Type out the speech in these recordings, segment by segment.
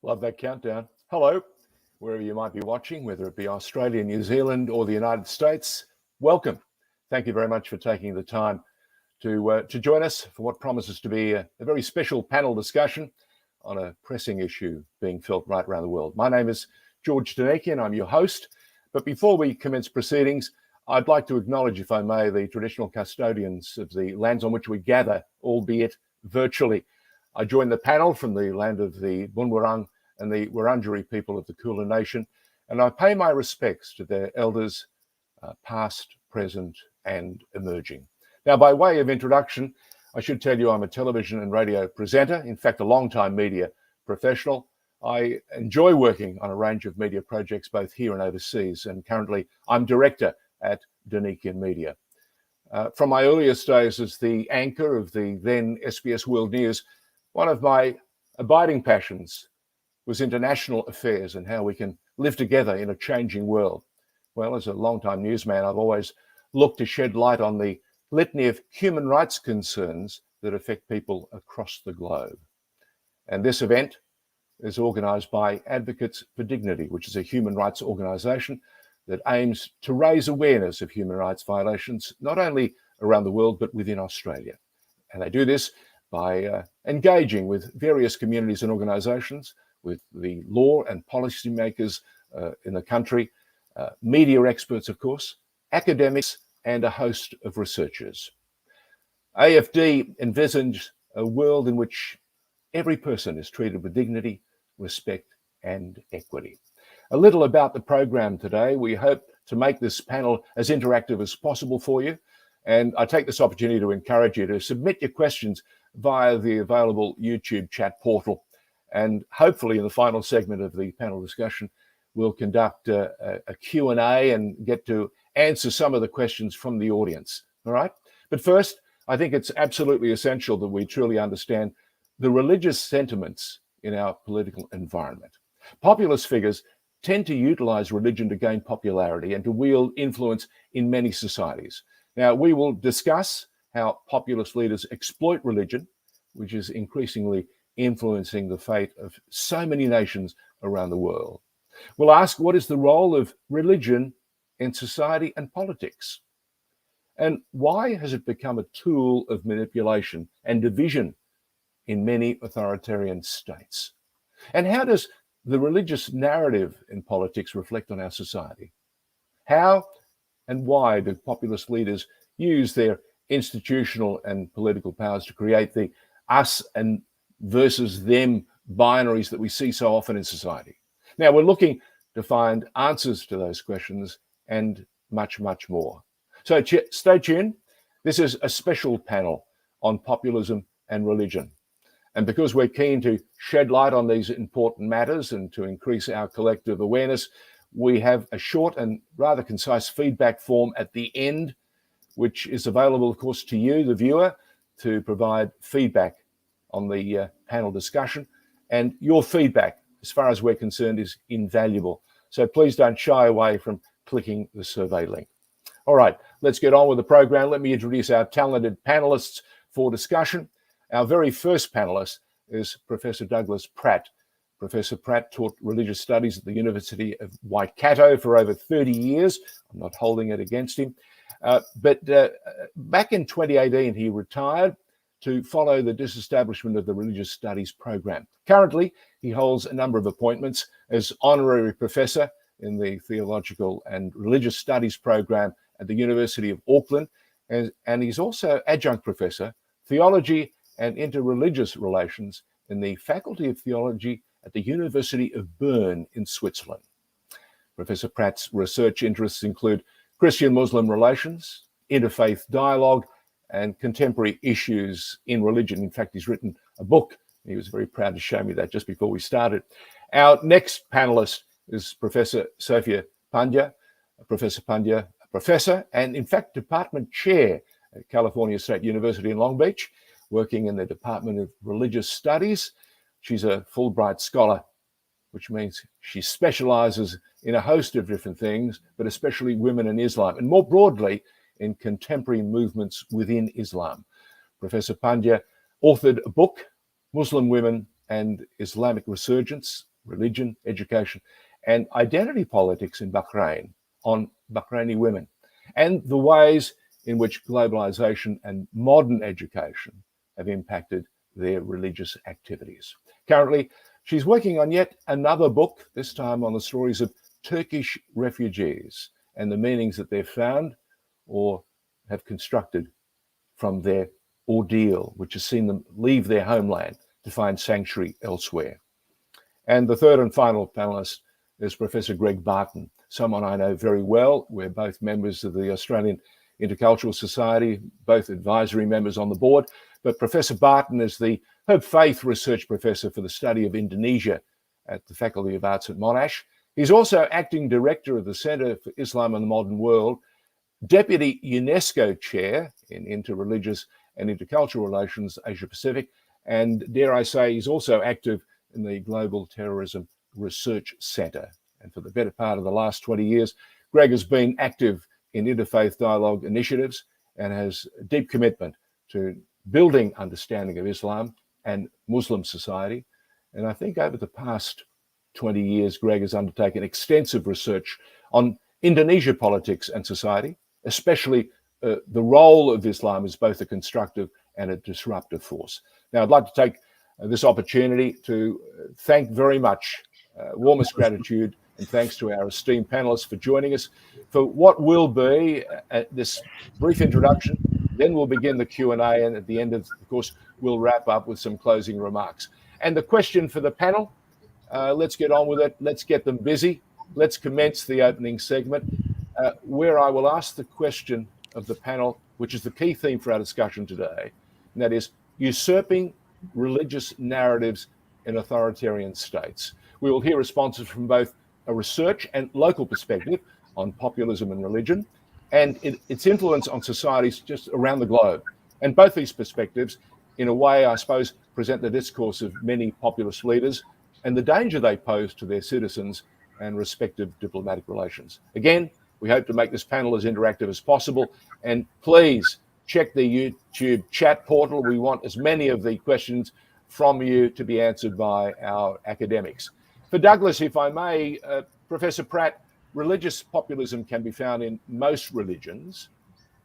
Love that countdown. Hello, wherever you might be watching, whether it be Australia, New Zealand, or the United States, welcome. Thank you very much for taking the time to join us for what promises to be a very special panel discussion on a pressing issue being felt right around the world. My name is George Deakin, I'm your host. But before we commence proceedings, I'd like to acknowledge, if I may, the traditional custodians of the lands on which we gather, albeit virtually. I join the panel from the land of the Bunwurrung and the Wurundjeri people of the Kulin Nation, and I pay my respects to their elders, past, present, and emerging. Now, by way of introduction, I should tell you I'm a television and radio presenter, in fact, a long-time media professional. I enjoy working on a range of media projects, both here and overseas, and currently I'm director at Deakin Media. From my earliest days as the anchor of the then SBS World News, one of my abiding passions was international affairs and how we can live together in a changing world. Well, as a long-time newsman, I've always looked to shed light on the litany of human rights concerns that affect people across the globe. And this event is organised by Advocates for Dignity, which is a human rights organisation that aims to raise awareness of human rights violations, not only around the world, but within Australia. And they do this by engaging with various communities and organisations, with the law and policy makers in the country, media experts, of course, academics, and a host of researchers. AFD envisions a world in which every person is treated with dignity, respect, and equity. A little about the program today. We hope to make this panel as interactive as possible for you. And I take this opportunity to encourage you to submit your questions via the available YouTube chat portal. And hopefully in the final segment of the panel discussion, we'll conduct a Q&A and get to answer some of the questions from the audience, all right? But first, I think it's absolutely essential that we truly understand the religious sentiments in our political environment. Populist figures tend to utilize religion to gain popularity and to wield influence in many societies. Now, we will discuss how populist leaders exploit religion, which is increasingly influencing the fate of so many nations around the world. We'll ask, what is the role of religion in society and politics? And why has it become a tool of manipulation and division in many authoritarian states? And how does the religious narrative in politics reflect on our society? How and why do populist leaders use their institutional and political powers to create the us and versus them binaries that we see so often in society? Now, we're looking to find answers to those questions and much, much more. So stay tuned. This is a special panel on populism and religion. And because we're keen to shed light on these important matters and to increase our collective awareness, we have a short and rather concise feedback form at the end, which is available, of course, to you, the viewer, to provide feedback on the panel discussion. And your feedback, as far as we're concerned, is invaluable. So please don't shy away from clicking the survey link. All right, let's get on with the program. Let me introduce our talented panelists for discussion. Our very first panelist is Professor Douglas Pratt. Professor Pratt taught religious studies at the University of Waikato for over 30 years. I'm not holding it against him. But back in 2018, he retired to follow the disestablishment of the religious studies program. Currently, he holds a number of appointments as honorary professor in the Theological and Religious Studies program at the University of Auckland, and he's also adjunct professor, theology and interreligious relations in the Faculty of Theology at the University of Bern in Switzerland. Professor Pratt's research interests include Christian-Muslim relations, interfaith dialogue, and contemporary issues in religion. In fact, he's written a book. He was very proud to show me that just before we started. Our next panelist is Professor Sophia Pandya. Professor Pandya, a professor and, in fact, department chair at California State University in Long Beach, working in the Department of Religious Studies. She's a Fulbright scholar, which means she specializes in a host of different things, but especially women in Islam, and more broadly, in contemporary movements within Islam. Professor Pandya authored a book, Muslim Women and Islamic Resurgence, Religion, Education, and Identity Politics in Bahrain, on Bahraini women, and the ways in which globalization and modern education have impacted their religious activities. Currently, she's working on yet another book, this time on the stories of Turkish refugees and the meanings that they've found or have constructed from their ordeal, which has seen them leave their homeland to find sanctuary elsewhere. And the third and final panelist is Professor Greg Barton, someone I know very well. We're both members of the Australian Intercultural Society, both advisory members on the board. But Professor Barton is the Herb Faith Research Professor for the study of Indonesia at the Faculty of Arts at Monash. He's also acting director of the Centre for Islam and the Modern World, Deputy UNESCO Chair in Interreligious and Intercultural Relations, Asia Pacific, and dare I say, he's also active in the Global Terrorism Research Centre. And for the better part of the last 20 years, Greg has been active in interfaith dialogue initiatives and has a deep commitment to building understanding of Islam and Muslim society. And I think over the past 20 years, Greg has undertaken extensive research on Indonesia politics and society, especially the role of Islam as both a constructive and a disruptive force. Now, I'd like to take this opportunity to thank very much, warmest gratitude and thanks to our esteemed panelists for joining us for what will be this brief introduction. Then we'll begin the Q&A, and at the end of course, we'll wrap up with some closing remarks. And the question for the panel, let's get on with it. Let's get them busy. Let's commence the opening segment, where I will ask the question of the panel, which is the key theme for our discussion today, and that is usurping religious narratives in authoritarian states. We will hear responses from both a research and local perspective on populism and religion, and its influence on societies just around the globe. And both these perspectives, in a way, I suppose, present the discourse of many populist leaders and the danger they pose to their citizens and respective diplomatic relations. Again, we hope to make this panel as interactive as possible, and please check the YouTube chat portal. We want as many of the questions from you to be answered by our academics. For Douglas, if I may, Professor Pratt, religious populism can be found in most religions.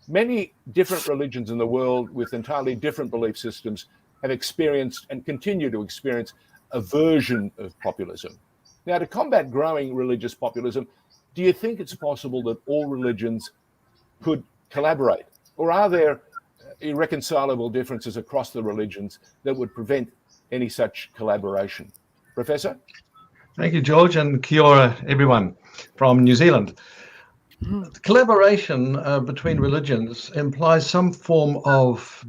Many different religions in the world with entirely different belief systems have experienced and continue to experience a version of populism. Now, to combat growing religious populism, do you think it's possible that all religions could collaborate? Or are there irreconcilable differences across the religions that would prevent any such collaboration? Professor? Thank you, George, and kia ora, everyone from New Zealand. Collaboration between religions implies some form of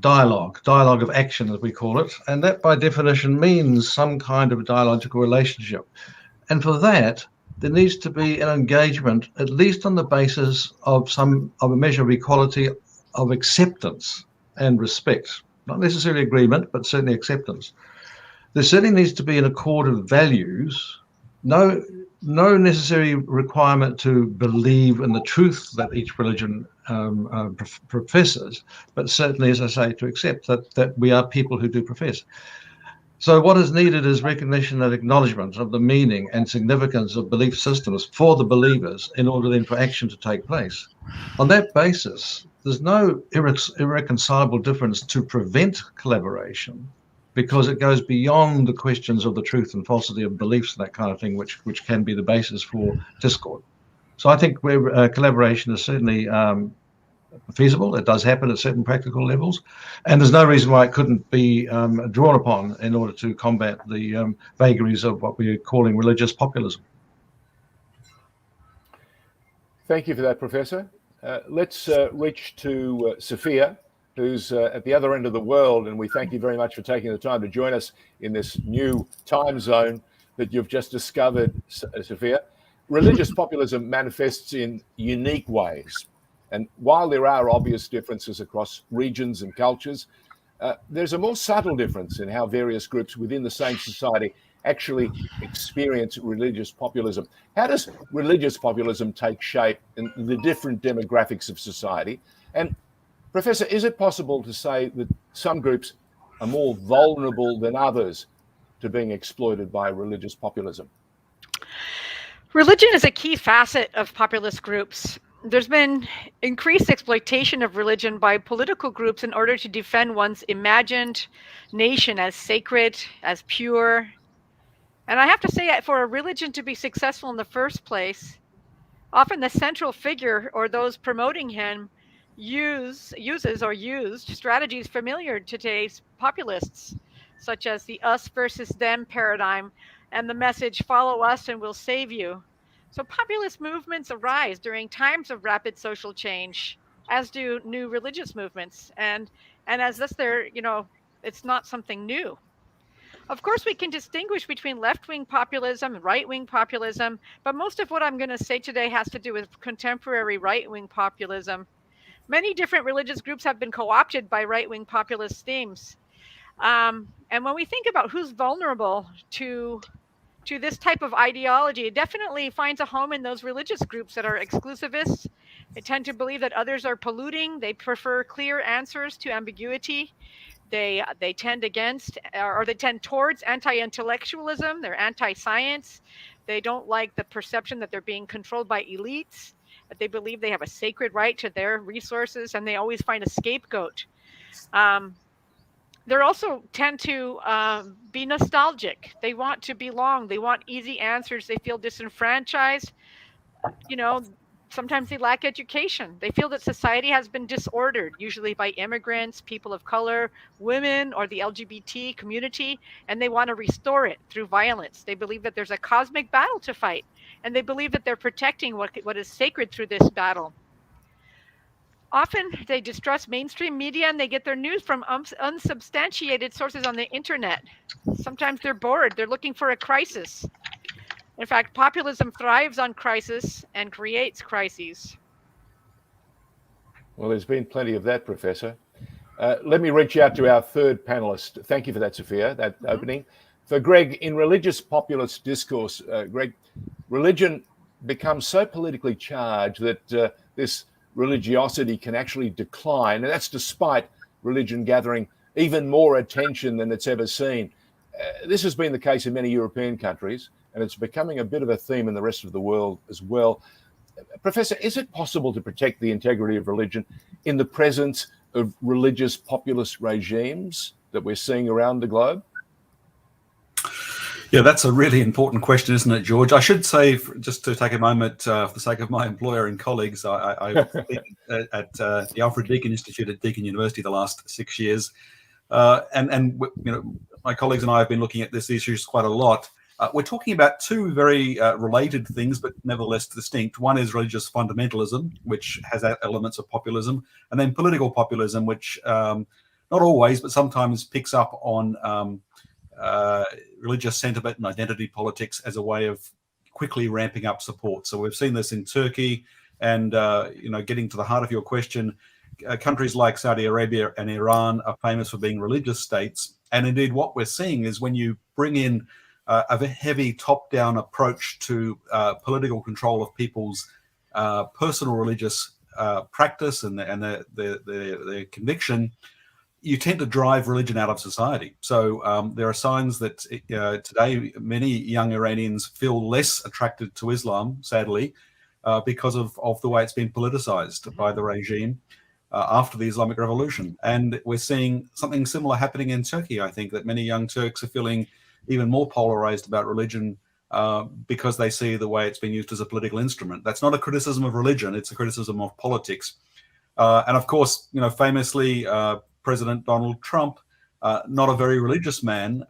dialogue of action, as we call it, and that by definition means some kind of dialogical relationship. And for that, there needs to be an engagement, at least on the basis of a measure of equality, of acceptance and respect. Not necessarily agreement, but certainly acceptance. There certainly needs to be an accord of values, no necessary requirement to believe in the truth that each religion professes, but certainly, as I say, to accept that we are people who do profess. So what is needed is recognition and acknowledgement of the meaning and significance of belief systems for the believers in order then for action to take place. On that basis, there's no irreconcilable difference to prevent collaboration, because it goes beyond the questions of the truth and falsity of beliefs and that kind of thing, which can be the basis for discord. So I think where collaboration is certainly feasible. It does happen at certain practical levels, and there's no reason why it couldn't be drawn upon in order to combat the vagaries of what we're calling religious populism. Thank you for that, Professor. Let's reach to Sophia, who's at the other end of the world, and we thank you very much for taking the time to join us in this new time zone that you've just discovered, Sophia. Religious populism manifests in unique ways. And while there are obvious differences across regions and cultures, there's a more subtle difference in how various groups within the same society actually experience religious populism. How does religious populism take shape in the different demographics of society? And Professor, is it possible to say that some groups are more vulnerable than others to being exploited by religious populism? Religion is a key facet of populist groups. There's been increased exploitation of religion by political groups in order to defend one's imagined nation as sacred, as pure. And I have to say, for a religion to be successful in the first place, often the central figure or those promoting him used strategies familiar to today's populists, such as the us versus them paradigm and the message, follow us and we'll save you. So populist movements arise during times of rapid social change, as do new religious movements. And as this, it's not something new. Of course, we can distinguish between left-wing populism and right-wing populism, but most of what I'm going to say today has to do with contemporary right-wing populism. Many different religious groups have been co-opted by right-wing populist themes. And when we think about who's vulnerable to this type of ideology, it definitely finds a home in those religious groups that are exclusivists. They tend to believe that others are polluting. They prefer clear answers to ambiguity. They tend towards anti-intellectualism. They're anti-science. They don't like the perception that they're being controlled by elites, that they believe they have a sacred right to their resources, and they always find a scapegoat. They also tend to be nostalgic. They want to belong. They want easy answers. They feel disenfranchised. Sometimes they lack education. They feel that society has been disordered, usually by immigrants, people of color, women, or the LGBT community, and they want to restore it through violence. They believe that there's a cosmic battle to fight, and they believe that they're protecting what is sacred through this battle. Often they distrust mainstream media and they get their news from unsubstantiated sources on the internet. Sometimes they're bored. They're looking for a crisis. In fact, populism thrives on crisis and creates crises. Well, there's been plenty of that, Professor. Let me reach out to our third panelist. Thank you for that, Sophia, that opening. For Greg, in religious populist discourse, Greg, religion becomes so politically charged that this religiosity can actually decline, and that's despite religion gathering even more attention than it's ever seen. This has been the case in many European countries, and it's becoming a bit of a theme in the rest of the world as well. Professor, is it possible to protect the integrity of religion in the presence of religious populist regimes that we're seeing around the globe? Yeah, that's a really important question, isn't it, George? I should say, just to take a moment for the sake of my employer and colleagues, I've been at the Alfred Deakin Institute at Deakin University the last 6 years, and my colleagues and I have been looking at this issues quite a lot. We're talking about two very related things, but nevertheless distinct. One is religious fundamentalism, which has elements of populism, and then political populism, which not always, but sometimes picks up on religious sentiment and identity politics as a way of quickly ramping up support. So we've seen this in Turkey, and getting to the heart of your question, countries like Saudi Arabia and Iran are famous for being religious states. And indeed, what we're seeing is when you bring in a heavy top-down approach to political control of people's personal religious practice and their conviction, you tend to drive religion out of society. So there are signs that today many young Iranians feel less attracted to Islam, sadly, because of the way it's been politicized by the regime after the Islamic Revolution. And we're seeing something similar happening in Turkey. I think that many young Turks are feeling even more polarized about religion because they see the way it's been used as a political instrument. That's not a criticism of religion, it's a criticism of politics. And of course, famously, President Donald Trump, not a very religious man,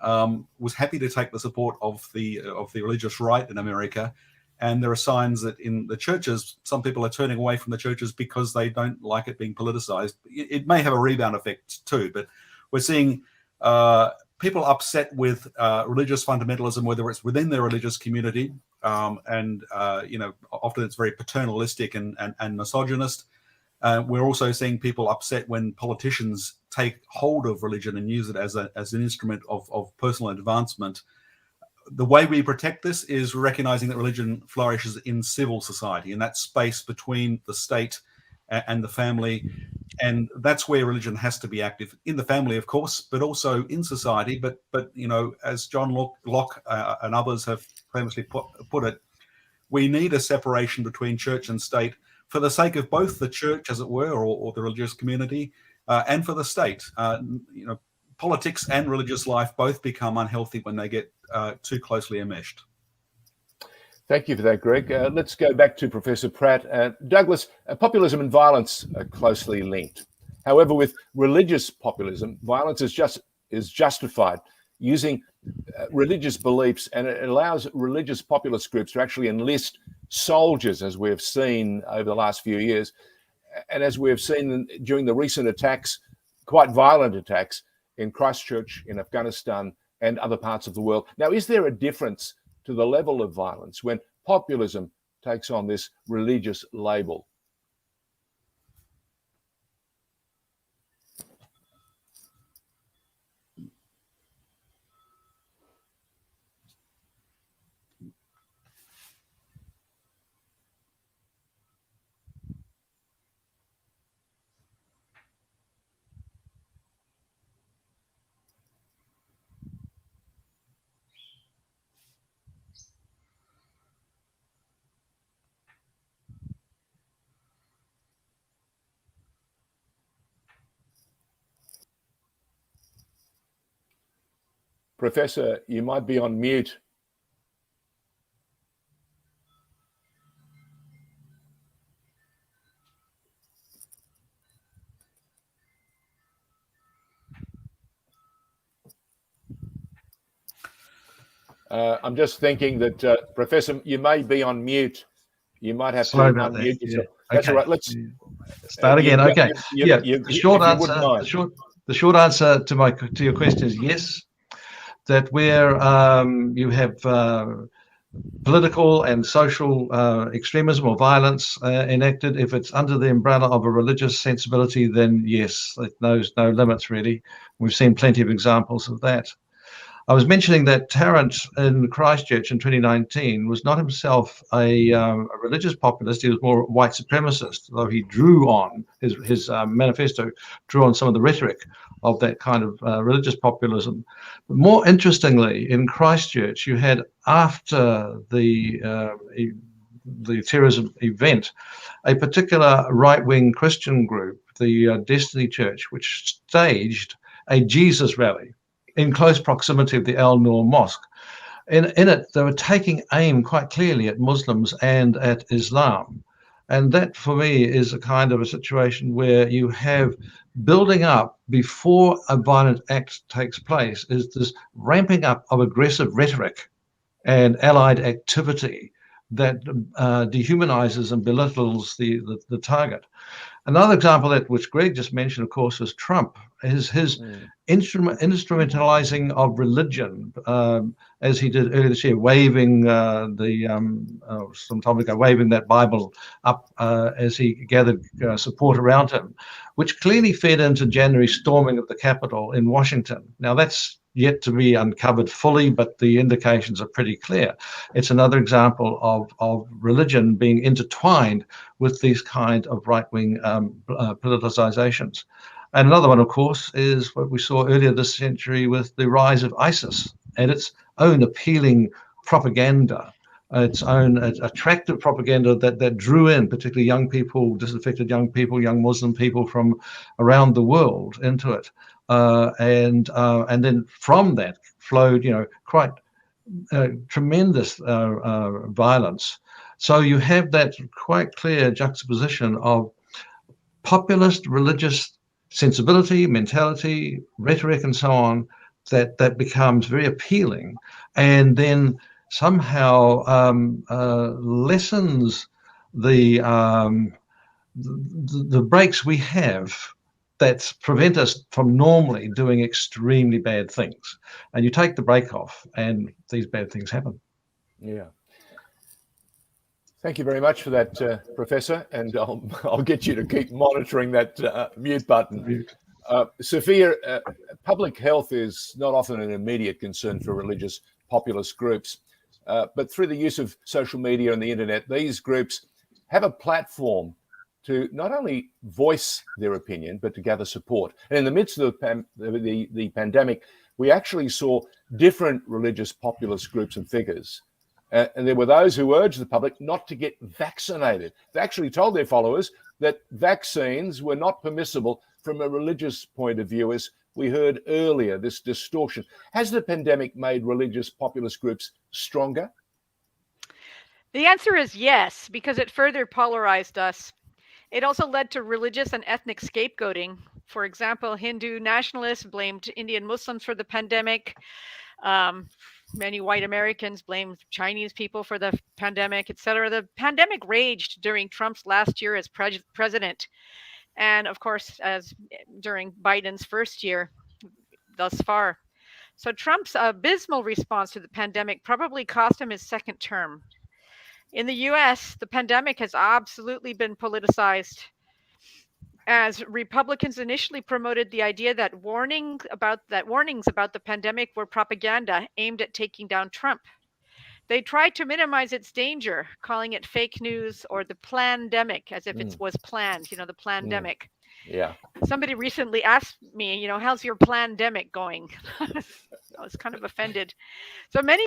was happy to take the support of the religious right in America. And there are signs that in the churches, some people are turning away from the churches because they don't like it being politicized. It may have a rebound effect too, but we're seeing people upset with religious fundamentalism, whether it's within their religious community, and often it's very paternalistic and misogynist. We're also seeing people upset when politicians take hold of religion and use it as an instrument of personal advancement. The way we protect this is recognizing that religion flourishes in civil society, in that space between the state and the family. And that's where religion has to be active, in the family, of course, but also in society. But as John Locke and others have famously put it, we need a separation between church and state for the sake of both the church, as it were, or the religious community, and for the state. Politics and religious life both become unhealthy when they get too closely enmeshed. Thank you for that, Greg. Let's go back to Professor Pratt. Douglas, populism and violence are closely linked. However, with religious populism, violence is justified using religious beliefs, and it allows religious populist groups to actually enlist soldiers, as we've seen over the last few years, and as we've seen during the recent attacks, quite violent attacks in Christchurch, in Afghanistan, and other parts of the world. Now, is there a difference to the level of violence when populism takes on this religious label? Professor, you might be on mute. I'm just thinking that, Professor, you may be on mute. You might have to unmute yourself. Yeah. That's all right. Let's start again. Okay. The short answer to your question is yes. That where you have political and social extremism or violence enacted, if it's under the umbrella of a religious sensibility, then yes, it knows no limits really. We've seen plenty of examples of that. I was mentioning that Tarrant in Christchurch in 2019 was not himself a religious populist. He was more white supremacist, though he drew on his manifesto, drew on some of the rhetoric of that kind of religious populism. But more interestingly, in Christchurch, you had, after the terrorism event, a particular right-wing Christian group, the Destiny Church, which staged a Jesus rally in close proximity of the Al Noor Mosque. In it, they were taking aim quite clearly at Muslims and at Islam. And that, for me, is a kind of a situation where you have building up before a violent act takes place, is this ramping up of aggressive rhetoric and allied activity that dehumanizes and belittles the target. Another example that which Greg just mentioned, of course, is Trump. His instrumentalizing of religion, as he did earlier this year, waving some time ago, waving that Bible up as he gathered support around him, which clearly fed into January storming of the Capitol in Washington. Now that's yet to be uncovered fully, but the indications are pretty clear. It's another example of religion being intertwined with these kind of right-wing politicizations. And another one, of course, is what we saw earlier this century with the rise of ISIS and its own appealing propaganda, its own attractive propaganda that drew in particularly young people, disaffected young people, young Muslim people from around the world into it. And then from that flowed, quite tremendous violence. So you have that quite clear juxtaposition of populist religious sensibility, mentality, rhetoric, and so on, that becomes very appealing, and then somehow lessens the breaks we have that prevent us from normally doing extremely bad things. And you take the break off, and these bad things happen. Yeah. Thank you very much for that, Professor, and I'll get you to keep monitoring that mute button. Sophia, public health is not often an immediate concern for religious populist groups, but through the use of social media and the internet, these groups have a platform to not only voice their opinion, but to gather support. And in the midst of the pandemic, we actually saw different religious populist groups and figures. And there were those who urged the public not to get vaccinated. They actually told their followers that vaccines were not permissible from a religious point of view, as we heard earlier, this distortion. Has the pandemic made religious populist groups stronger? The answer is yes, because it further polarized us. It also led to religious and ethnic scapegoating. For example, Hindu nationalists blamed Indian Muslims for the pandemic. Many white Americans blamed Chinese people for the pandemic, etc. The pandemic raged during Trump's last year as president, and of course, as during Biden's first year thus far. So Trump's abysmal response to the pandemic probably cost him his second term. In the US, the pandemic has absolutely been politicized, as Republicans initially promoted the idea that warnings about the pandemic were propaganda aimed at taking down Trump. They tried to minimize its danger, calling it fake news or the plandemic, as if it was planned, the plandemic. Yeah. Somebody recently asked me, how's your plandemic going? I was kind of offended. So many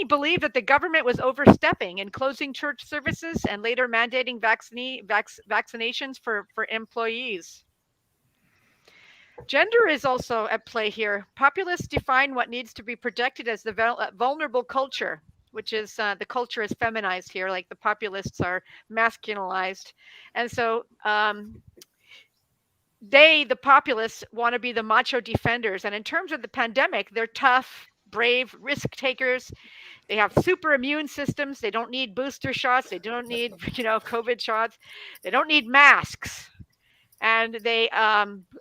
believe that the government was overstepping in closing church services and later mandating vaccinations for employees. Gender is also at play here. Populists define what needs to be protected as the vulnerable culture, which is the culture is feminized here, like the populists are masculinized. And so the populists, want to be the macho defenders. And in terms of the pandemic, they're tough, brave, risk takers. They have super immune systems. They don't need booster shots. They don't need, COVID shots. They don't need masks. And they,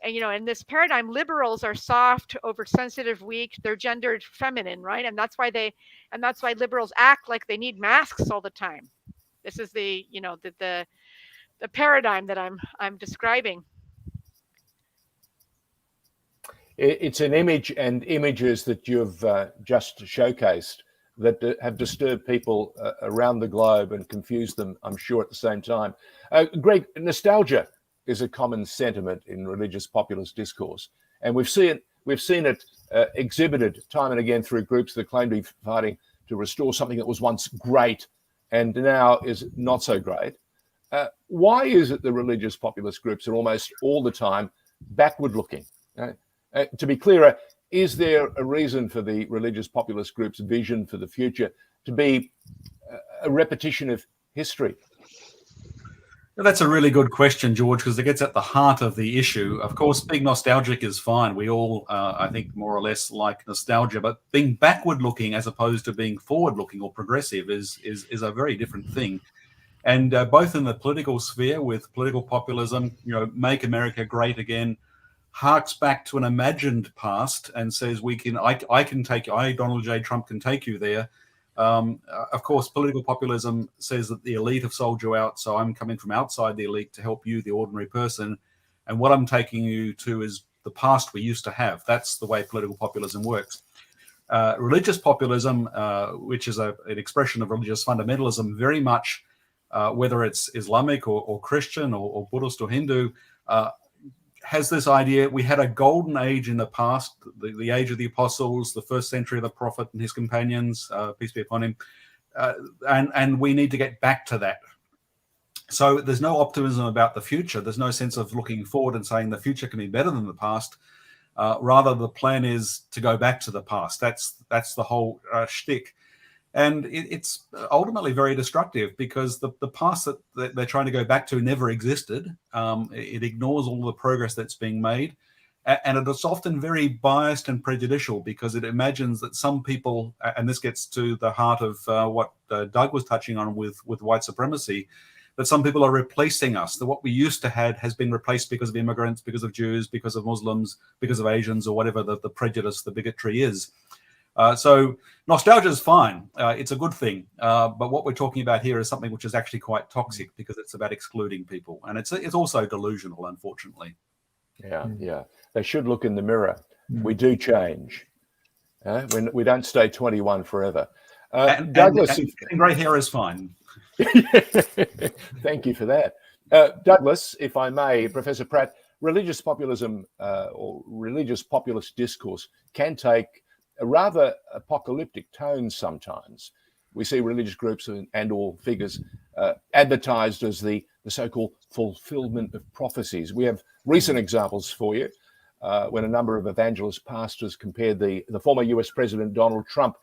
in this paradigm, liberals are soft, oversensitive, weak. They're gendered feminine, right? And that's why liberals act like they need masks all the time. This is the paradigm that I'm describing. It's an image and images that you've just showcased that have disturbed people around the globe and confused them, I'm sure, at the same time. Greg, nostalgia is a common sentiment in religious populist discourse, and we've seen it exhibited time and again through groups that claim to be fighting to restore something that was once great and now is not so great. Why is it the religious populist groups are almost all the time backward looking? To be clearer, is there a reason for the religious populist groups' vision for the future to be a repetition of history? That's a really good question, George, because it gets at the heart of the issue. Of course, being nostalgic is fine. We all, I think, more or less like nostalgia, but being backward-looking as opposed to being forward-looking or progressive is a very different thing. And both in the political sphere, with political populism, make America great again, harks back to an imagined past and says I can take you, Donald J. Trump can take you there. Of course, political populism says that the elite have sold you out, so I'm coming from outside the elite to help you, the ordinary person. And what I'm taking you to is the past we used to have. That's the way political populism works. Religious populism, which is an expression of religious fundamentalism, very much, whether it's Islamic or Christian or Buddhist or Hindu, has this idea we had a golden age in the past, the age of the apostles, the first century of the prophet and his companions, peace be upon him, and we need to get back to that. So there's no optimism about the future. There's no sense of looking forward and saying the future can be better than the past. Rather, the plan is to go back to the past. That's the whole shtick. And it's ultimately very destructive because the past that they're trying to go back to never existed. It ignores all the progress that's being made. And it is often very biased and prejudicial because it imagines that some people, and this gets to the heart of what Doug was touching on with white supremacy, that some people are replacing us, that what we used to have has been replaced because of immigrants, because of Jews, because of Muslims, because of Asians, or whatever the prejudice, the bigotry is. So nostalgia is fine. It's a good thing. But what we're talking about here is something which is actually quite toxic because it's about excluding people. And it's also delusional, unfortunately. Yeah. They should look in the mirror. We do change. We don't stay 21 forever. Douglas. And grey hair is fine. Thank you for that. Douglas, if I may, Professor Pratt, religious populism or religious populist discourse can take a rather apocalyptic tone sometimes. We see religious groups and or figures advertised as the so-called fulfillment of prophecies. We have recent examples for you when a number of evangelist pastors compared the former US President Donald Trump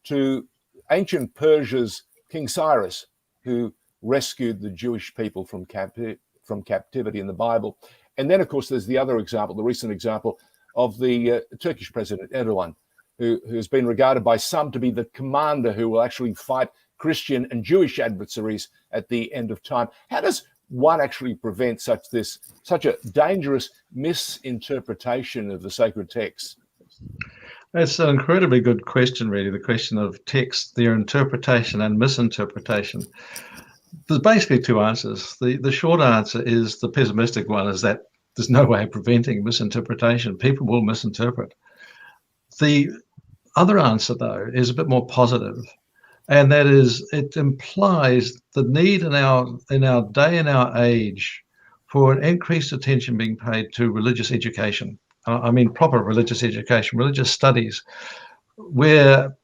to ancient Persia's King Cyrus, who rescued the Jewish people from captivity in the Bible. And then, of course, there's the other example, the recent example of the Turkish President Erdogan, who has been regarded by some to be the commander who will actually fight Christian and Jewish adversaries at the end of time. How does one actually prevent such a dangerous misinterpretation of the sacred texts? That's an incredibly good question, really, the question of text, their interpretation and misinterpretation. There's basically two answers. The short answer is the pessimistic one, is that there's no way of preventing misinterpretation. People will misinterpret. The other answer, though, is a bit more positive, and that is it implies the need in our day and our age for an increased attention being paid to religious education. I mean proper religious education, religious studies, where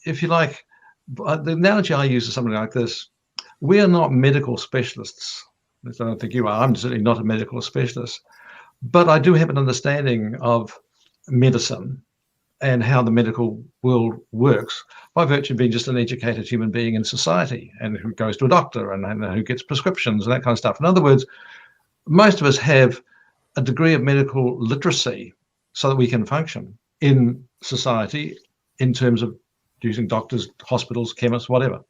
if you like, the analogy I use is something like this. We are not medical specialists. I don't think you are. I'm certainly not a medical specialist, but I do have an understanding of medicine and how the medical world works by virtue of being just an educated human being in society and who goes to a doctor and who gets prescriptions and that kind of stuff. In other words, most of us have a degree of medical literacy so that we can function in society in terms of using doctors, hospitals, chemists, whatever.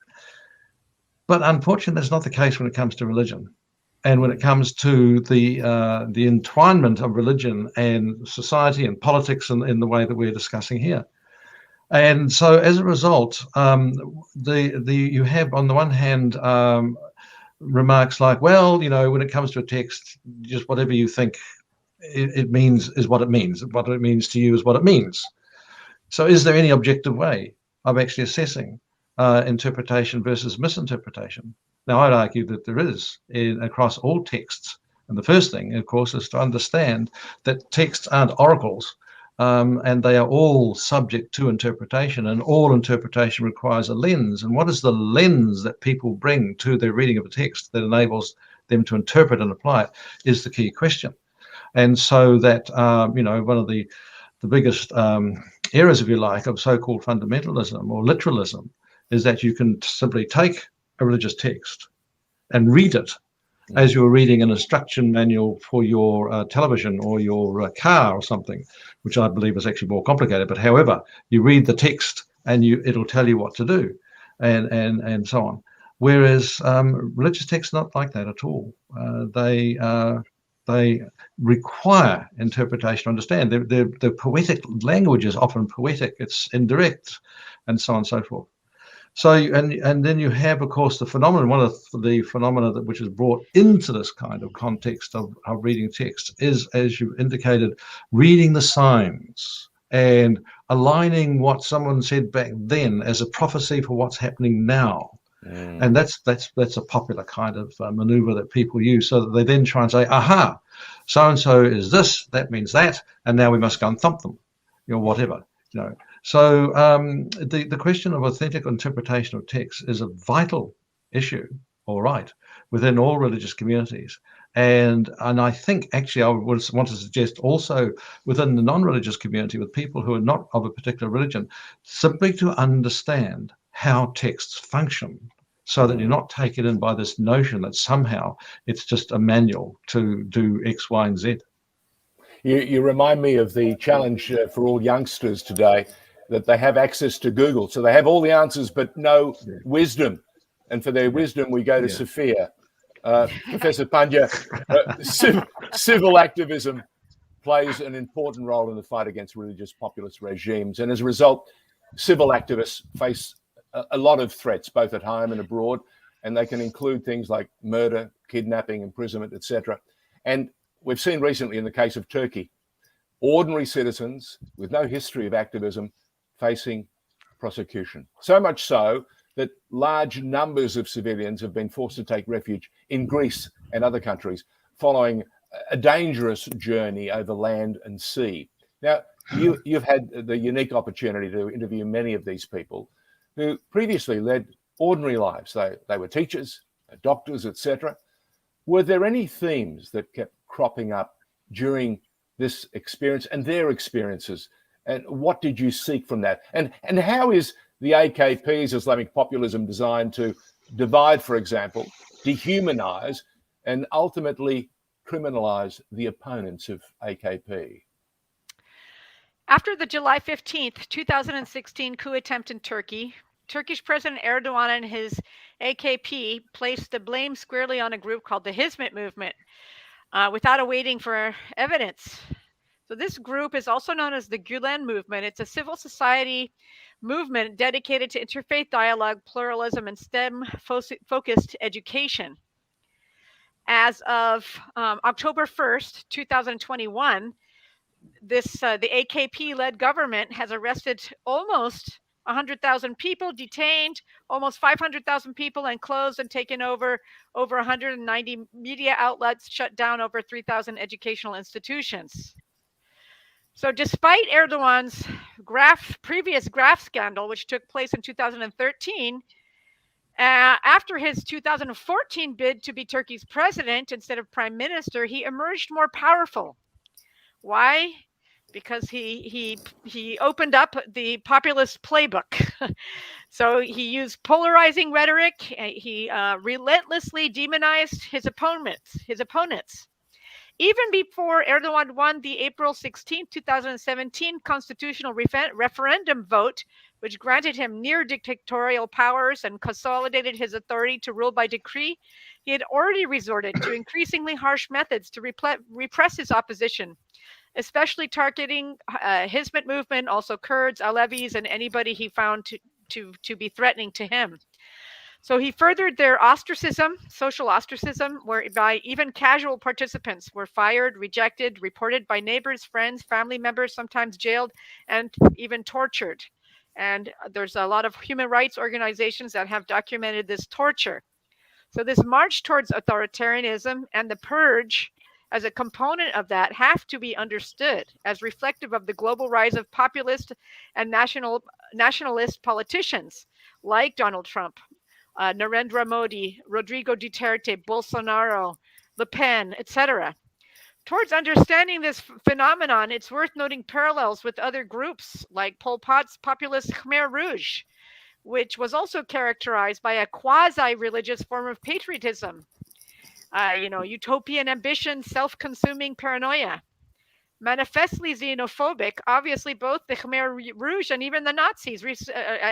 But unfortunately, that's not the case when it comes to religion. And when it comes to the entwinement of religion and society and politics in the way that we're discussing here. And so as a result, you have on the one hand remarks like, well, when it comes to a text, just whatever you think it means is what it means. What it means to you is what it means. So is there any objective way of actually assessing interpretation versus misinterpretation? Now, I'd argue that there is across all texts. And the first thing, of course, is to understand that texts aren't oracles, and they are all subject to interpretation, and all interpretation requires a lens. And what is the lens that people bring to their reading of a text that enables them to interpret and apply it is the key question. And so that, one of the biggest errors, if you like, of so-called fundamentalism or literalism is that you can simply take a religious text and read it as you're reading an instruction manual for your television or your car or something, which I believe is actually more complicated. But however, you read the text and it'll tell you what to do, and so on. Whereas religious texts are not like that at all. They require interpretation. Understand, the poetic language is often poetic. It's indirect, and so on and so forth. So, and then you have, of course, the phenomenon. One of the phenomena which is brought into this kind of context of reading text is, as you indicated, reading the signs and aligning what someone said back then as a prophecy for what's happening now. And that's a popular kind of maneuver that people use, so that they then try and say, aha, so and so is this, that means that, and now we must go and thump them, whatever, So the question of authentic interpretation of text is a vital issue, all right, within all religious communities. And I think actually I would want to suggest also within the non-religious community, with people who are not of a particular religion, simply to understand how texts function, so that you're not taken in by this notion that somehow it's just a manual to do X, Y, and Z. You remind me of the challenge for all youngsters today, that they have access to Google. So they have all the answers, but no wisdom. And for their wisdom, we go to Sophia. Professor Pandya, civil activism plays an important role in the fight against religious populist regimes. And as a result, civil activists face a lot of threats, both at home and abroad, and they can include things like murder, kidnapping, imprisonment, etc. And we've seen recently in the case of Turkey, ordinary citizens with no history of activism facing prosecution. So much so that large numbers of civilians have been forced to take refuge in Greece and other countries following a dangerous journey over land and sea. Now, you've had the unique opportunity to interview many of these people who previously led ordinary lives. They were teachers, doctors, etc. Were there any themes that kept cropping up during this experience and their experiences? And what did you seek from that? And how is the AKP's Islamic populism designed to divide, for example, dehumanize, and ultimately criminalize the opponents of AKP? After the July 15th, 2016 coup attempt in Turkey, Turkish President Erdogan and his AKP placed the blame squarely on a group called the Hizmet movement without awaiting for evidence. So this group is also known as the Gülen movement. It's a civil society movement dedicated to interfaith dialogue, pluralism, and STEM-focused education. As of October 1st, 2021, the AKP-led government has arrested almost 100,000 people, detained almost 500,000 people, and closed and taken over 190 media outlets, shut down over 3,000 educational institutions. So despite Erdogan's previous graft scandal, which took place in 2013, after his 2014 bid to be Turkey's president instead of prime minister, he emerged more powerful. Why? Because he opened up the populist playbook. So he used polarizing rhetoric. He relentlessly demonized his opponents. Even before Erdogan won the April 16, 2017 constitutional referendum vote, which granted him near dictatorial powers and consolidated his authority to rule by decree, he had already resorted to increasingly harsh methods to repress his opposition, especially targeting Hizmet movement, also Kurds, Alevis, and anybody he found to be threatening to him. So he furthered their ostracism, social ostracism, whereby even casual participants were fired, rejected, reported by neighbors, friends, family members, sometimes jailed, and even tortured. And there's a lot of human rights organizations that have documented this torture. So this march towards authoritarianism and the purge as a component of that have to be understood as reflective of the global rise of populist and nationalist politicians like Donald Trump, Narendra Modi, Rodrigo Duterte, Bolsonaro, Le Pen, etc. Towards understanding this phenomenon, it's worth noting parallels with other groups like Pol Pot's populist Khmer Rouge, which was also characterized by a quasi-religious form of patriotism. utopian ambition, self-consuming paranoia. Manifestly xenophobic, obviously both the Khmer Rouge and even the Nazis,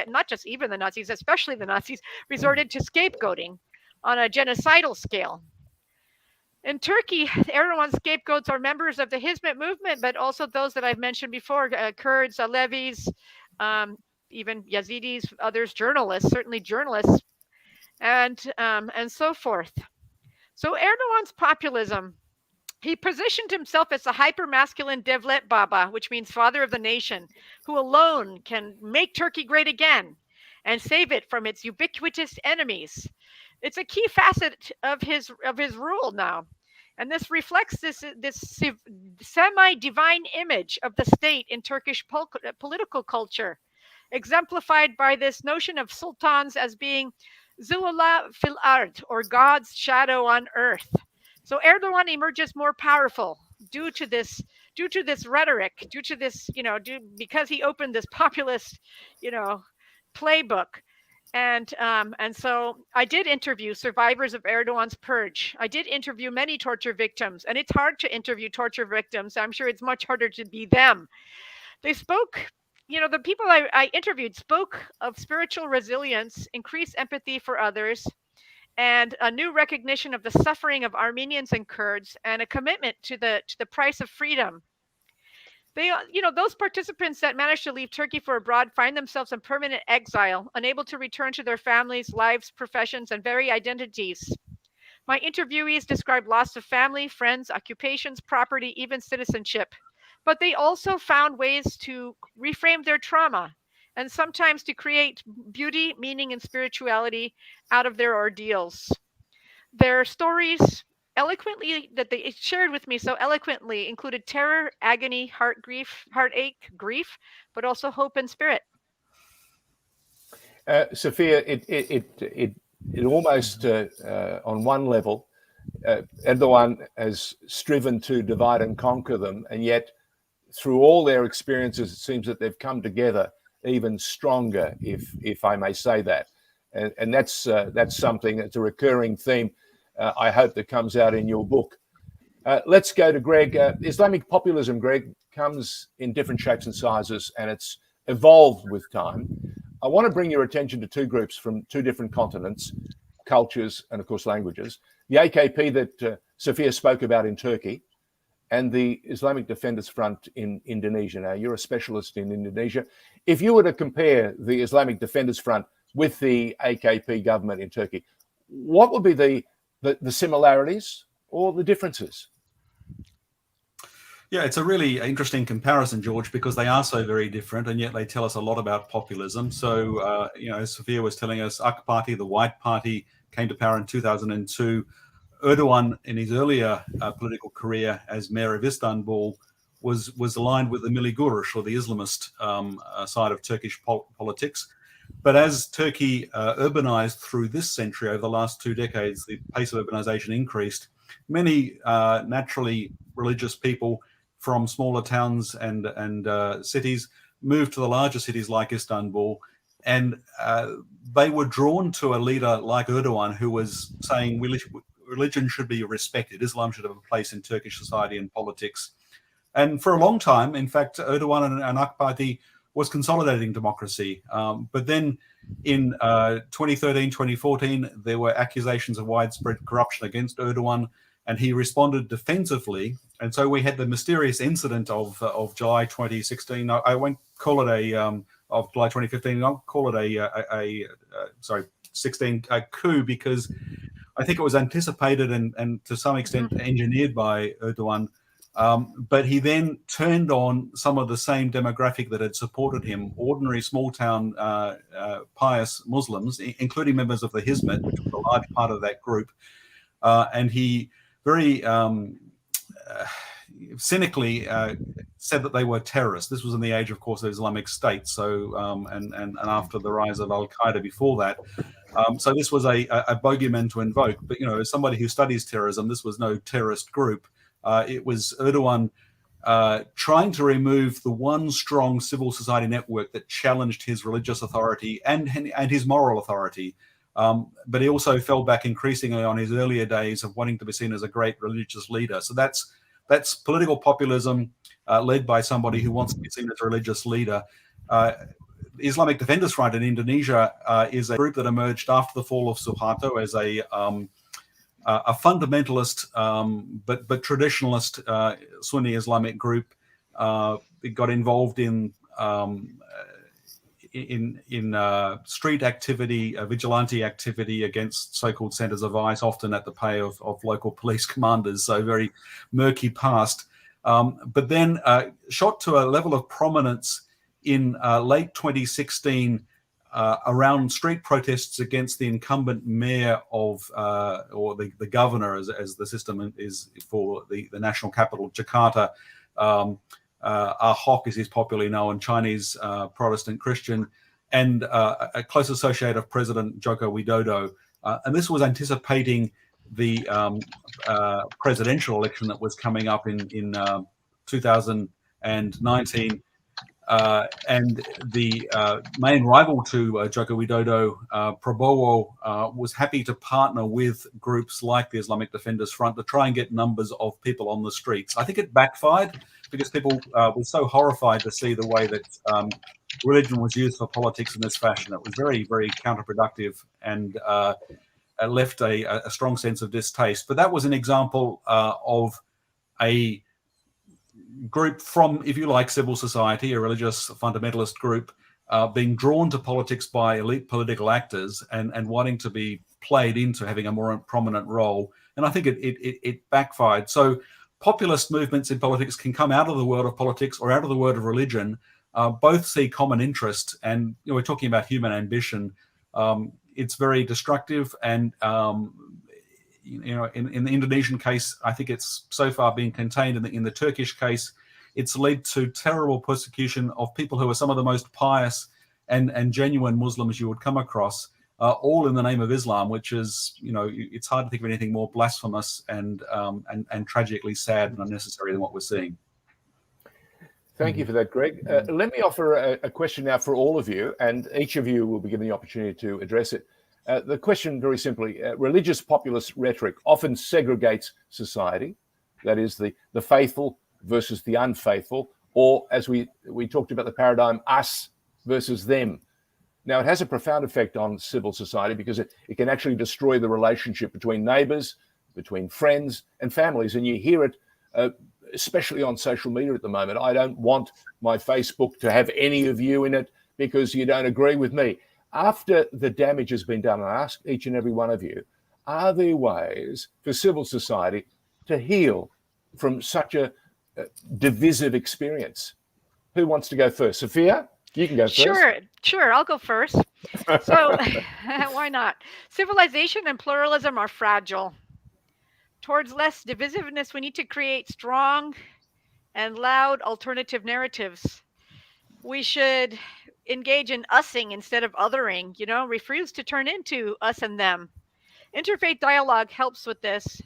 not just even the Nazis, especially the Nazis, resorted to scapegoating on a genocidal scale. In Turkey, Erdogan's scapegoats are members of the Hizmet movement, but also those that I've mentioned before, Kurds, Alevis, even Yazidis, others, journalists, certainly journalists, and so forth. So Erdogan's populism, he positioned himself as a hyper-masculine Devlet Baba, which means father of the nation, who alone can make Turkey great again and save it from its ubiquitous enemies. It's a key facet of his rule now. And this reflects this semi-divine image of the state in Turkish political culture, exemplified by this notion of sultans as being Zulullah fil ard, or God's shadow on earth. So Erdogan emerges more powerful due to this rhetoric, due to this, because he opened this populist, playbook. And so I did interview survivors of Erdogan's purge. I did interview many torture victims, and it's hard to interview torture victims. I'm sure it's much harder to be them. They spoke, the people I interviewed spoke of spiritual resilience, increased empathy for others, and a new recognition of the suffering of Armenians and Kurds, and a commitment to the price of freedom. They, those participants that managed to leave Turkey for abroad find themselves in permanent exile, unable to return to their families, lives, professions, and very identities. My interviewees described loss of family, friends, occupations, property, even citizenship. But they also found ways to reframe their trauma and sometimes to create beauty, meaning, and spirituality out of their ordeals. Their stories that they shared with me so eloquently included terror, agony, heartache, grief, but also hope and spirit. Sophia, it almost on one level, Erdogan has striven to divide and conquer them, and yet through all their experiences, it seems that they've come together even stronger, if I may say that, and that's something that's a recurring theme. I hope that comes out in your book. Let's go to Greg. Islamic populism, Greg, comes in different shapes and sizes, and it's evolved with time. I want to bring your attention to two groups from two different continents, cultures, and of course languages. The AKP that Sophia spoke about in Turkey, and the Islamic Defenders Front in Indonesia. Now, you're a specialist in Indonesia. If you were to compare the Islamic Defenders Front with the AKP government in Turkey, what would be the similarities or the differences? Yeah, it's a really interesting comparison, George, because they are so very different, and yet they tell us a lot about populism. So, Sophia was telling us AK Party, the White Party, came to power in 2002. Erdogan, in his earlier political career as mayor of Istanbul, was aligned with the Milli Görüş, or the Islamist side of Turkish politics. But as Turkey urbanized through this century, over the last 2 decades, the pace of urbanization increased. Many naturally religious people from smaller towns and cities moved to the larger cities like Istanbul, and they were drawn to a leader like Erdogan, who was saying religion should be respected. Islam should have a place in Turkish society and politics. And for a long time, in fact, Erdogan and AK Party was consolidating democracy. But then in 2013, 2014, there were accusations of widespread corruption against Erdogan, and he responded defensively. And so we had the mysterious incident of July 2016. I won't call it of July 2015. I'll call it 16 coup, because I think it was anticipated and to some extent engineered by Erdogan. But he then turned on some of the same demographic that had supported him, ordinary small-town pious Muslims, including members of the Hizmet, which was a large part of that group. And he very cynically said that they were terrorists. This was in the age, of course, of Islamic State. So, and after the rise of Al-Qaeda before that. So this was a bogeyman to invoke. But, as somebody who studies terrorism, this was no terrorist group. It was Erdogan trying to remove the one strong civil society network that challenged his religious authority and his moral authority. but he also fell back increasingly on his earlier days of wanting to be seen as a great religious leader. So that's political populism led by somebody who wants to be seen as a religious leader. The Islamic Defenders Front in Indonesia is a group that emerged after the fall of Suharto as a fundamentalist but traditionalist Sunni Islamic group. It got involved in street activity, vigilante activity against so-called centers of vice, often at the pay of local police commanders. So very murky past. But then shot to a level of prominence in late 2016 around street protests against the incumbent mayor of, or the governor, as the system is for the national capital, Jakarta. Ahok, as he's popularly known, Chinese Protestant Christian, and a close associate of President Joko Widodo. And this was anticipating the presidential election that was coming up in 2019. And the main rival to Joko Widodo, Prabowo, was happy to partner with groups like the Islamic Defenders Front to try and get numbers of people on the streets. I think it backfired because people were so horrified to see the way that religion was used for politics in this fashion. It was very, very counterproductive and left a strong sense of distaste. But that was an example of a group from, if you like, civil society, a religious fundamentalist group, being drawn to politics by elite political actors and wanting to be played into having a more prominent role. And I think it backfired. So populist movements in politics can come out of the world of politics or out of the world of religion. Both see common interest, and we're talking about human ambition. It's very destructive, and in the Indonesian case, I think it's so far been contained. In the Turkish case, it's led to terrible persecution of people who are some of the most pious and genuine Muslims you would come across, all in the name of Islam, which is, it's hard to think of anything more blasphemous and tragically sad and unnecessary than what we're seeing. Thank you for that, Greg. Let me offer a question now for all of you, and each of you will be given the opportunity to address it. The question, very simply, religious populist rhetoric often segregates society, that is, the faithful versus the unfaithful, or as we talked about the paradigm, us versus them. Now, it has a profound effect on civil society because it can actually destroy the relationship between neighbours, between friends and families. And you hear it, especially on social media at the moment. I don't want my Facebook to have any of you in it because you don't agree with me. After the damage has been done, I ask each and every one of you, are there ways for civil society to heal from such a divisive experience? Who wants to go first? Sophia, you can go first. Sure, I'll go first. So why not? Civilization and pluralism are fragile. Towards less divisiveness, we need to create strong and loud alternative narratives. We should engage in using instead of othering, refuse to turn into us and them. Interfaith dialogue helps with this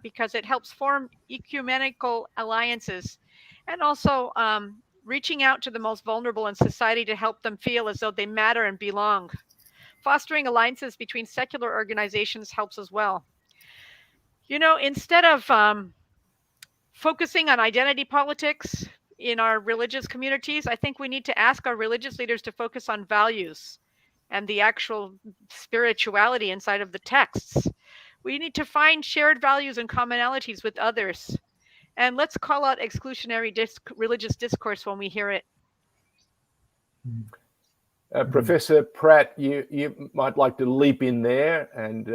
because it helps form ecumenical alliances and also reaching out to the most vulnerable in society to help them feel as though they matter and belong. Fostering alliances between secular organizations helps as well. Instead of focusing on identity politics in our religious communities, I think we need to ask our religious leaders to focus on values and the actual spirituality inside of the texts. We need to find shared values and commonalities with others. And let's call out exclusionary religious discourse when we hear it. Professor Pratt, you might like to leap in there and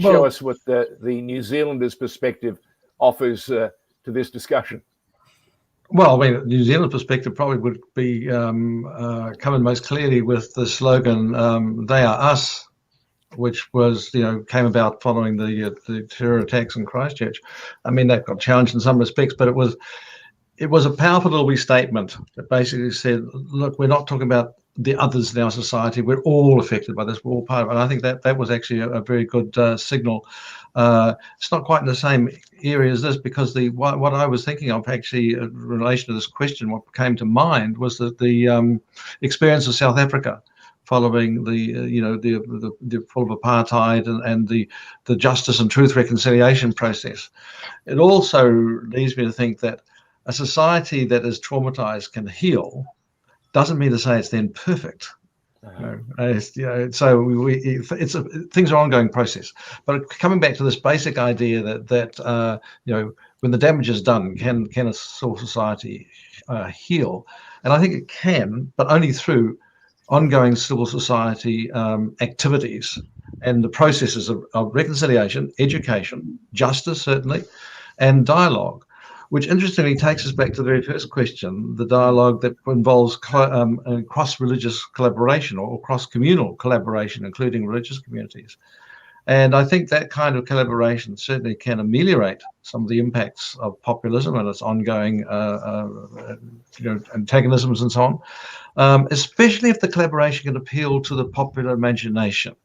show us what the New Zealanders' perspective offers to this discussion. Well, I mean, New Zealand perspective probably would be covered most clearly with the slogan "They are us," which was, came about following the terror attacks in Christchurch. I mean, that got challenged in some respects, but it was a powerful little statement that basically said, "Look, we're not talking about the others in our society. We're all affected by this. We're all part of it." And I think that was actually a very good signal. It's not quite in the same area as this, because what I was thinking of actually in relation to this question, what came to mind was that the experience of South Africa following the fall of apartheid and the justice and truth reconciliation process. It also leads me to think that a society that is traumatized can heal. Doesn't mean to say it's then perfect. So things are an ongoing process. But coming back to this basic idea that when the damage is done, can a civil society heal? And I think it can, but only through ongoing civil society activities and the processes of reconciliation, education, justice certainly, and dialogue. Which interestingly takes us back to the very first question, the dialogue that involves cross-religious collaboration or cross-communal collaboration, including religious communities. And I think that kind of collaboration certainly can ameliorate some of the impacts of populism and its ongoing antagonisms and so on, especially if the collaboration can appeal to the popular imagination.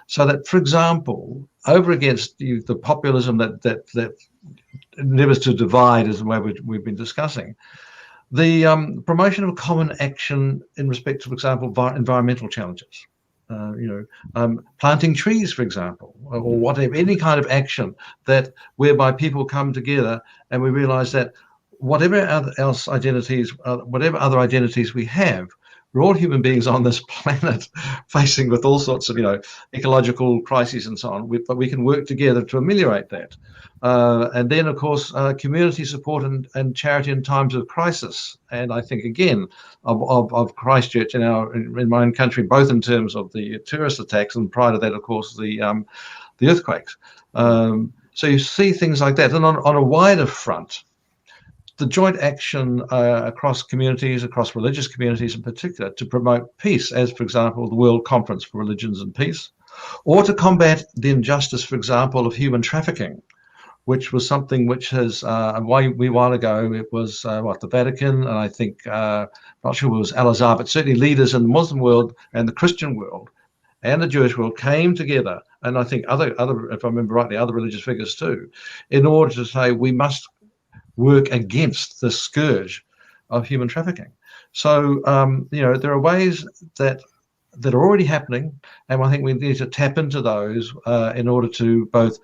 So that, for example, over against the populism that endeavors to divide, is the way we've been discussing, the promotion of common action in respect to, for example, environmental challenges, planting trees, for example, or whatever, any kind of action whereby people come together and we realize that whatever other identities we have, we're all human beings on this planet facing with all sorts of, ecological crises and so on, but we can work together to ameliorate that. And then, of course, community support and charity in times of crisis. And I think, again, of Christchurch in my own country, both in terms of the terrorist attacks and prior to that, of course, the earthquakes. So you see things like that. And on a wider front, the joint action across communities, across religious communities in particular, to promote peace, as, for example, the World Conference for Religions and Peace, or to combat the injustice, for example, of human trafficking, which was something which has, a while ago, it was the Vatican, and I think, not sure it was Al-Azhar, but certainly leaders in the Muslim world and the Christian world and the Jewish world came together, and I think other, if I remember rightly, other religious figures too, in order to say we must work against the scourge of human trafficking. So, there are ways that are already happening, and I think we need to tap into those in order to both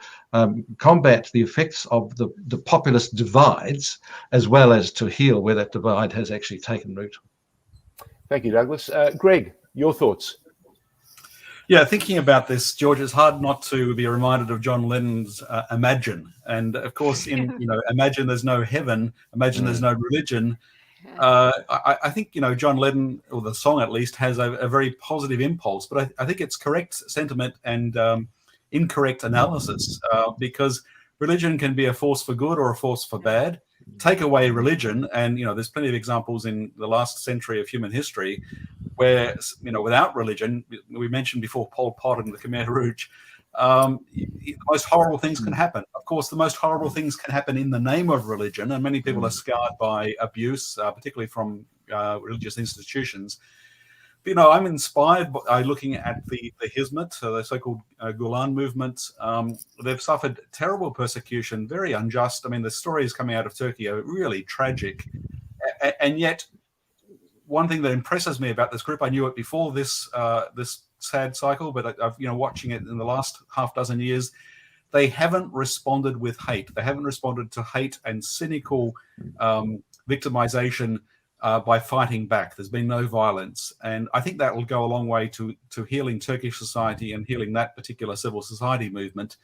combat the effects of the populist divides, as well as to heal where that divide has actually taken root. Thank you, Douglas. Greg, your thoughts? Yeah, thinking about this, George, it's hard not to be reminded of John Lennon's Imagine. And of course, in Imagine there's no heaven, Imagine there's no religion. I think, John Lennon, or the song at least, has a very positive impulse, but I think it's correct sentiment and incorrect analysis, because religion can be a force for good or a force for bad. Take away religion, and there's plenty of examples in the last century of human history where without religion, we mentioned before Pol Pot and the Khmer Rouge, the most horrible things can happen. Of course, the most horrible things can happen in the name of religion, and many people are scarred by abuse, particularly from religious institutions. But, I'm inspired by looking at the Hizmet, the so-called Gulen movement. They've suffered terrible persecution, very unjust. I mean, the stories coming out of Turkey are really tragic. And yet, one thing that impresses me about this group, I knew it before this sad cycle, but I've watching it in the last half dozen years, they haven't responded with hate. They haven't responded to hate and cynical victimization by fighting back. There's been no violence, and I think that will go a long way to healing Turkish society and healing that particular civil society movement.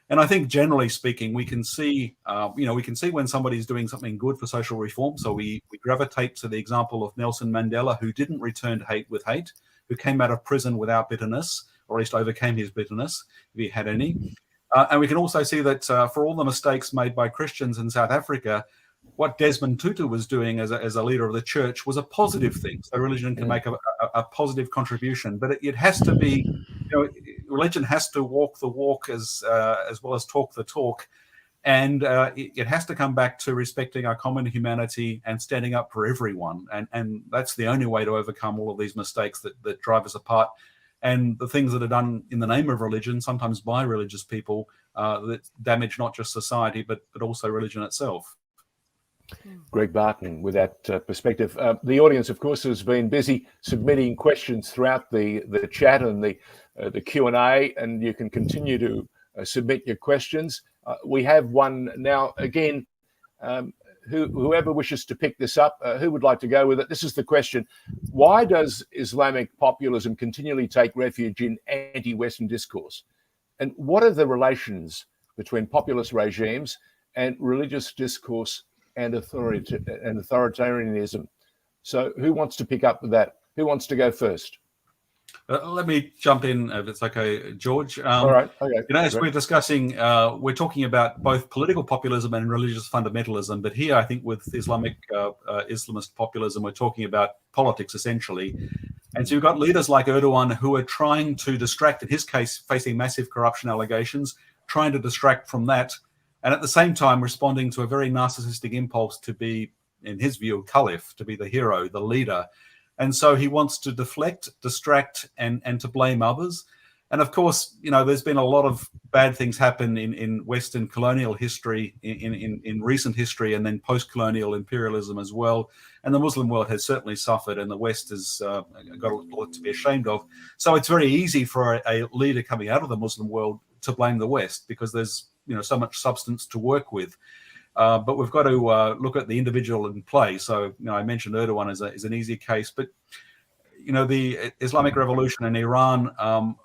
And I think, generally speaking, we can see, when somebody's doing something good for social reform. So we gravitate to the example of Nelson Mandela, who didn't return hate with hate, who came out of prison without bitterness, or at least overcame his bitterness, if he had any. And we can also see that for all the mistakes made by Christians in South Africa, what Desmond Tutu was doing as a leader of the church was a positive thing. So religion can make a positive contribution, but it has to be, religion has to walk the walk as well as talk the talk. And it has to come back to respecting our common humanity and standing up for everyone. And that's the only way to overcome all of these mistakes that drive us apart. And the things that are done in the name of religion, sometimes by religious people, that damage not just society, but also religion itself. Greg Barton with that perspective. The audience, of course, has been busy submitting questions throughout the chat and the Q&A, and you can continue to submit your questions. We have one now. Again, whoever wishes to pick this up, who would like to go with it? This is the question. Why does Islamic populism continually take refuge in anti-Western discourse? And what are the relations between populist regimes and religious discourse and authoritarianism? So who wants to pick up with that? Who wants to go first? Let me jump in if it's okay, George. All right. Okay. As we're discussing, we're talking about both political populism and religious fundamentalism. But here, I think with Islamist populism, we're talking about politics essentially. And so you've got leaders like Erdogan who are trying to distract, in his case, facing massive corruption allegations, trying to distract from that, and at the same time responding to a very narcissistic impulse to be, in his view, caliph, to be the hero, the leader. And so he wants to deflect, distract, and to blame others. And of course, there's been a lot of bad things happen in Western colonial history, in recent history, and then post-colonial imperialism as well. And the Muslim world has certainly suffered, and the West has got a lot to be ashamed of. So it's very easy for a leader coming out of the Muslim world to blame the West because there's so much substance to work with. But we've got to look at the individual in play. So, I mentioned Erdogan is an easy case, but the Islamic Revolution in Iran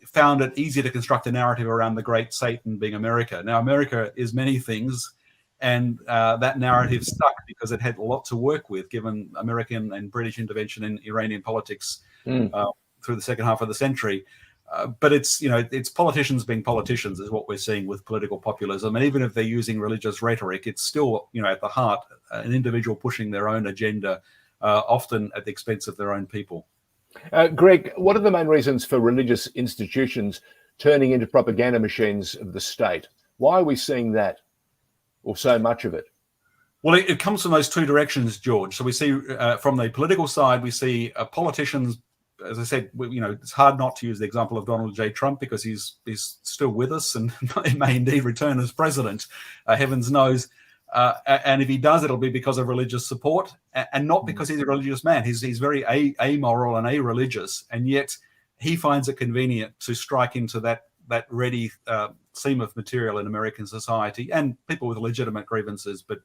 found it easy to construct a narrative around the great Satan being America. Now, America is many things, and that narrative stuck because it had a lot to work with, given American and British intervention in Iranian politics through the second half of the century. But it's politicians being politicians is what we're seeing with political populism. And even if they're using religious rhetoric, it's still, at the heart, an individual pushing their own agenda, often at the expense of their own people. Greg, what are the main reasons for religious institutions turning into propaganda machines of the state? Why are we seeing that, or so much of it? Well, it comes from those two directions, George. So we see from the political side, we see politicians. As I said, it's hard not to use the example of Donald J. Trump because he's still with us and may indeed return as president, heavens knows. And if he does, it'll be because of religious support and not because he's a religious man. He's very amoral and a-religious, and yet he finds it convenient to strike into that ready seam of material in American society and people with legitimate grievances. But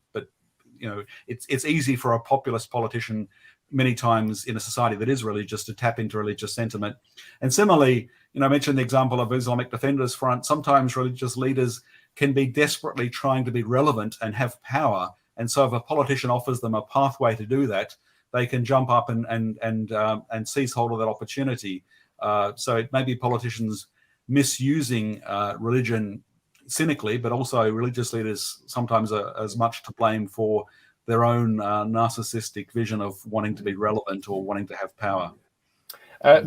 it's easy for a populist politician many times in a society that is religious to tap into religious sentiment. And similarly, I mentioned the example of Islamic Defenders Front. Sometimes religious leaders can be desperately trying to be relevant and have power. And so if a politician offers them a pathway to do that, they can jump up and seize hold of that opportunity. So it may be politicians misusing religion cynically, but also religious leaders sometimes are as much to blame for their own narcissistic vision of wanting to be relevant or wanting to have power.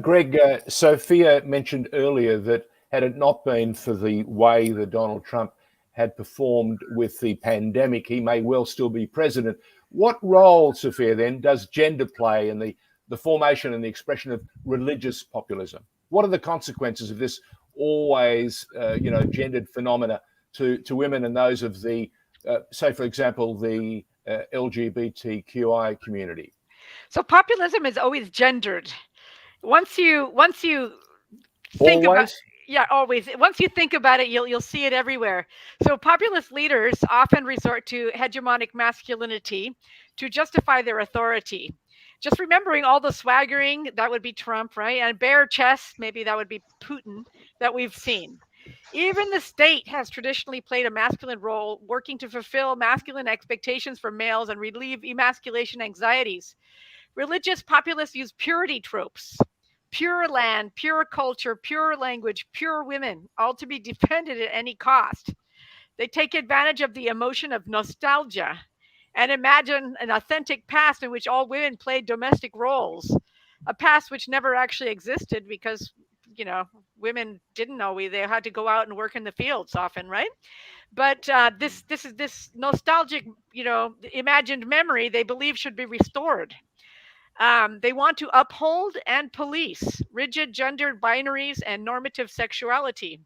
Greg, Sophia mentioned earlier that had it not been for the way that Donald Trump had performed with the pandemic, he may well still be president. What role, Sophia, then, does gender play in the formation and the expression of religious populism? What are the consequences of this always, gendered phenomena to women and those of the, say, for example, the LGBTQI community? So populism is always gendered. Once you think about, always. Once you think about it, you'll see it everywhere. So populist leaders often resort to hegemonic masculinity to justify their authority. Just remembering all the swaggering, that would be Trump, right? And bare chest, maybe that would be Putin, that we've seen. Even the state has traditionally played a masculine role, working to fulfill masculine expectations for males and relieve emasculation anxieties. Religious populists use purity tropes. Pure land, pure culture, pure language, pure women, all to be defended at any cost. They take advantage of the emotion of nostalgia and imagine an authentic past in which all women played domestic roles, a past which never actually existed because, women didn't know they had to go out and work in the fields often, right? But this nostalgic, imagined memory they believe should be restored. They want to uphold and police rigid gendered binaries and normative sexuality.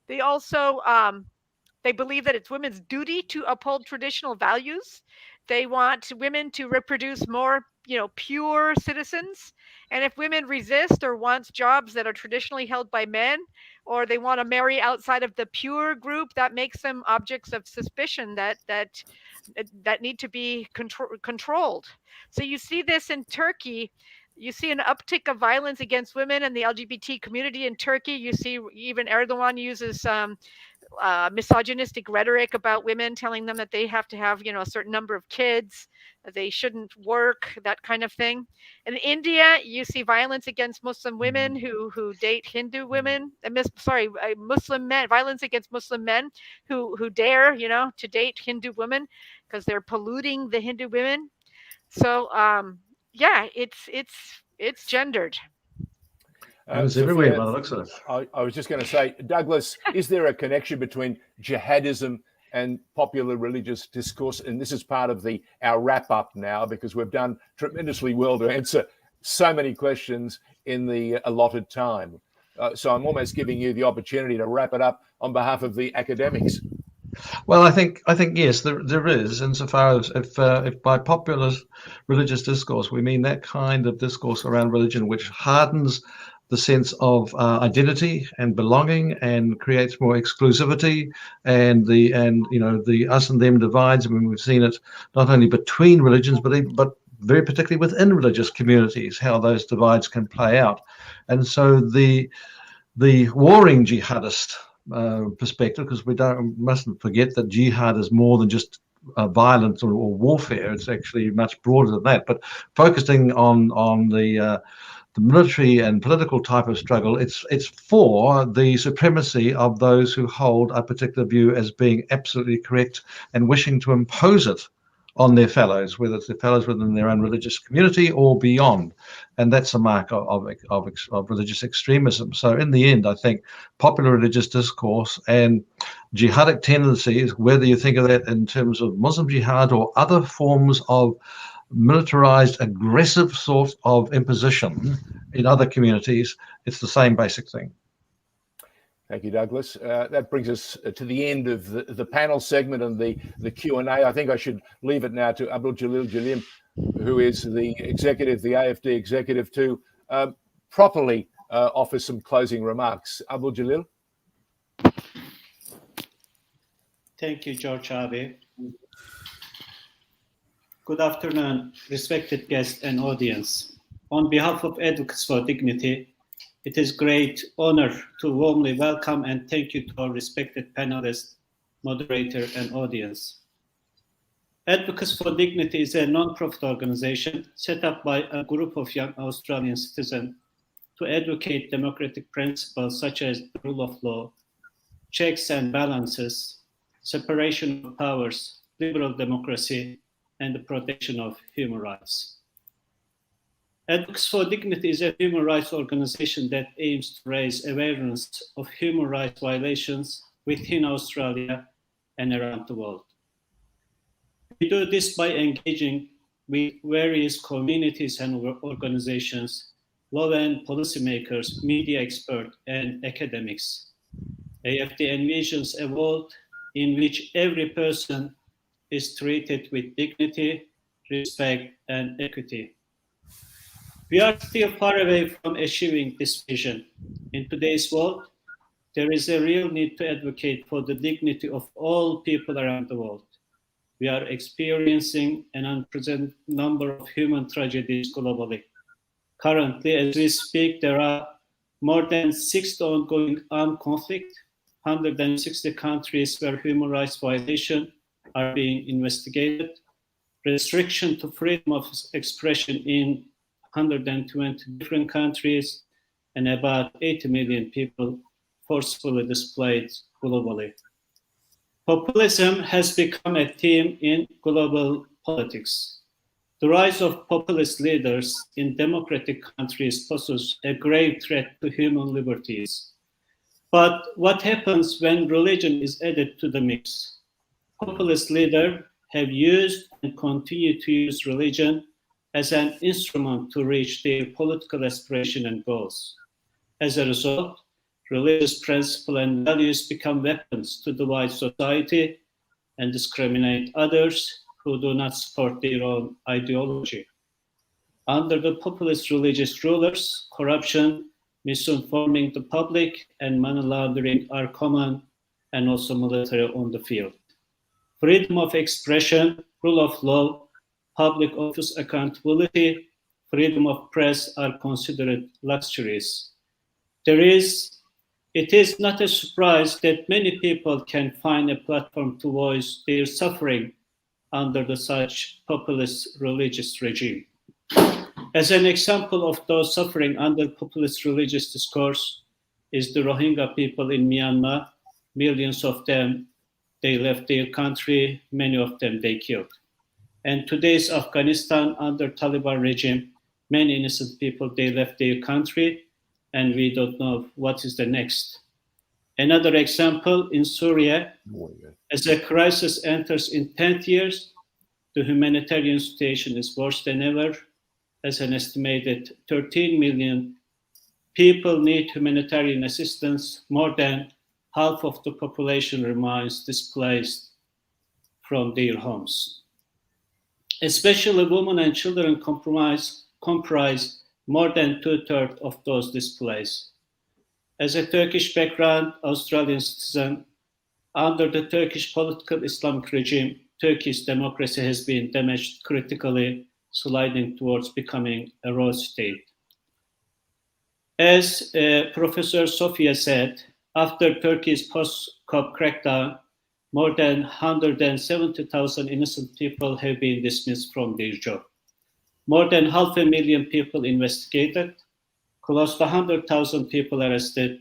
They also They believe that it's women's duty to uphold traditional values. They want women to reproduce more, pure citizens. And if women resist or want jobs that are traditionally held by men, or they want to marry outside of the pure group, that makes them objects of suspicion that need to be controlled. So you see this in Turkey. You see an uptick of violence against women and the LGBT community in Turkey. You see even Erdogan uses misogynistic rhetoric about women, telling them that they have to have, a certain number of kids, they shouldn't work, that kind of thing. In India, you see violence against Muslim women who date Hindu women. Muslim men, violence against Muslim men who dare, to date Hindu women because they're polluting the Hindu women. So yeah, it's gendered. It was everywhere by the looks of it. I was just going to say, Douglas, is there a connection between jihadism and popular religious discourse? And this is part of our wrap up now, because we've done tremendously well to answer so many questions in the allotted time. So I'm almost giving you the opportunity to wrap it up on behalf of the academics. Well, I think yes, there is, insofar as if by popular religious discourse we mean that kind of discourse around religion which hardens the sense of identity and belonging and creates more exclusivity, and the us and them divides. I mean, we've seen it not only between religions but very particularly within religious communities, how those divides can play out. And so the warring jihadist perspective, because mustn't forget that jihad is more than just violence or warfare. It's actually much broader than that. But focusing on the military and political type of struggle, it's for the supremacy of those who hold a particular view as being absolutely correct and wishing to impose it on their fellows, whether it's their fellows within their own religious community or beyond. And that's a mark of religious extremism. So in the end, I think popular religious discourse and jihadic tendencies, whether you think of that in terms of Muslim jihad or other forms of militarized, aggressive sort of imposition in other communities, it's the same basic thing. Thank you, Douglas. That brings us to the end of the panel segment and the Q&A. I think I should leave it now to Abdul Jalil Jalim, who is the AFD executive, to properly offer some closing remarks. Abdul Jalil. Thank you, George Abe. Good afternoon, respected guests and audience. On behalf of Advocates for Dignity, it is great honor to warmly welcome and thank you to our respected panelists, moderator, and audience. Advocates for Dignity is a non-profit organization set up by a group of young Australian citizens to advocate democratic principles such as the rule of law, checks and balances, separation of powers, liberal democracy, and the protection of human rights. Advocates for Dignity is a human rights organization that aims to raise awareness of human rights violations within Australia and around the world. We do this by engaging with various communities and organizations, law and policymakers, media experts, and academics. AFD envisions a world in which every person is treated with dignity, respect, and equity. We are still far away from achieving this vision. In today's world, there is a real need to advocate for the dignity of all people around the world. We are experiencing an unprecedented number of human tragedies globally. Currently, as we speak, there are more than 60 ongoing armed conflicts, 160 countries where human rights violations are being investigated, restriction to freedom of expression in 120 different countries, and about 80 million people forcefully displaced globally. Populism has become a theme in global politics. The rise of populist leaders in democratic countries poses a grave threat to human liberties. But what happens when religion is added to the mix? Populist leaders have used and continue to use religion as an instrument to reach their political aspiration and goals. As a result, religious principles and values become weapons to divide society and discriminate others who do not support their own ideology. Under the populist religious rulers, corruption, misinforming the public, and money laundering are common, and also military on the field. Freedom of expression, rule of law, public office accountability, freedom of press are considered luxuries. It is not a surprise that many people can find a platform to voice their suffering under such populist religious regime. As an example of those suffering under populist religious discourse is the Rohingya people in Myanmar. Millions of them, they left their country, many of them they killed. And today's Afghanistan under Taliban regime, many innocent people, they left their country, and we don't know what is the next. Another example in Syria, as a crisis enters in 10th years, the humanitarian situation is worse than ever, as an estimated 13 million people need humanitarian assistance. More than half of the population remains displaced from their homes. Especially women and children comprise more than 2/3 of those displaced. As a Turkish background, Australian citizen, under the Turkish political Islamic regime, Turkey's democracy has been damaged critically, sliding towards becoming a raw state. As Professor Sophia said, after Turkey's post-COP crackdown, more than 170,000 innocent people have been dismissed from their job. More than 500,000 people investigated, close to 100,000 people arrested,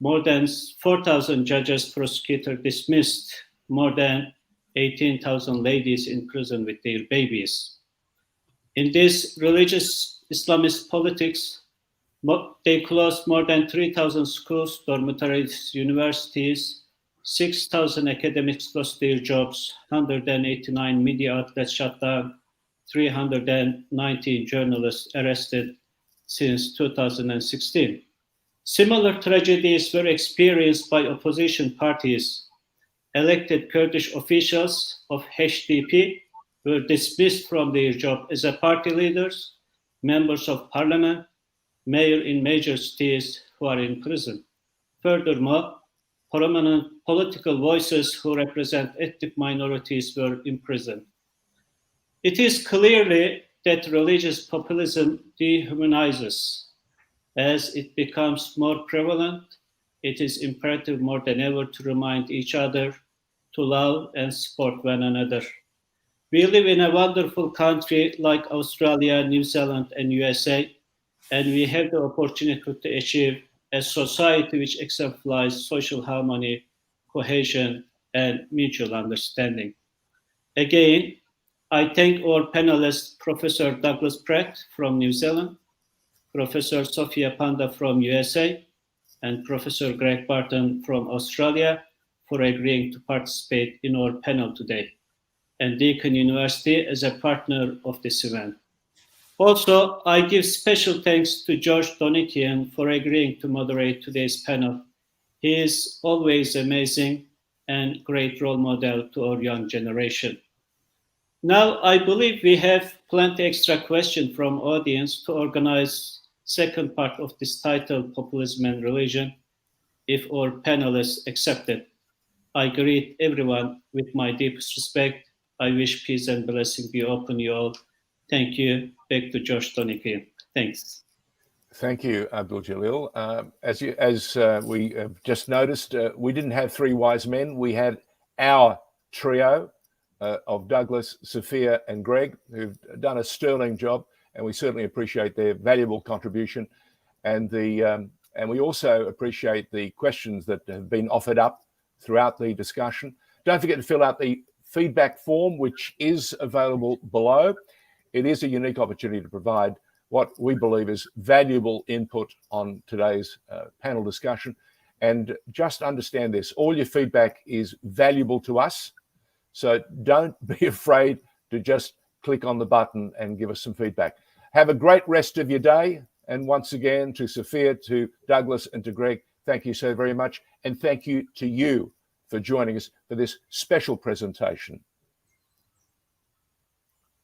more than 4,000 judges, prosecutors dismissed, more than 18,000 ladies in prison with their babies. In this religious Islamist politics, they closed more than 3,000 schools, dormitories, universities, 6,000 academics lost their jobs, 189 media outlets shut down, 319 journalists arrested since 2016. Similar tragedies were experienced by opposition parties. Elected Kurdish officials of HDP were dismissed from their job as a party leaders, members of parliament, mayor in major cities who are in prison. Furthermore, prominent political voices who represent ethnic minorities were imprisoned. It is clearly that religious populism dehumanizes. As it becomes more prevalent, it is imperative more than ever to remind each other to love and support one another. We live in a wonderful country like Australia, New Zealand, and USA, and we have the opportunity to achieve a society which exemplifies social harmony, cohesion, and mutual understanding. Again, I thank our panelists, Professor Douglas Pratt from New Zealand, Professor Sophia Pandya from USA, and Professor Greg Barton from Australia for agreeing to participate in our panel today, and Deakin University as a partner of this event. Also, I give special thanks to George Donikian for agreeing to moderate today's panel. He is always amazing and great role model to our young generation. Now, I believe we have plenty extra questions from audience to organize second part of this title, Populism and Religion, if our panelists accept it. I greet everyone with my deepest respect. I wish peace and blessing be upon you all. Thank you. Back to Josh Donikian. Thanks. Thank you, Abdul Jalil. As we have just noticed, we didn't have three wise men. We had our trio of Douglas, Sophia, and Greg, who've done a sterling job, and we certainly appreciate their valuable contribution. And we also appreciate the questions that have been offered up throughout the discussion. Don't forget to fill out the feedback form, which is available below. It is a unique opportunity to provide what we believe is valuable input on today's panel discussion. And just understand this, all your feedback is valuable to us. So don't be afraid to just click on the button and give us some feedback. Have a great rest of your day. And once again, to Sophia, to Douglas, and to Greg, thank you so very much. And thank you to you for joining us for this special presentation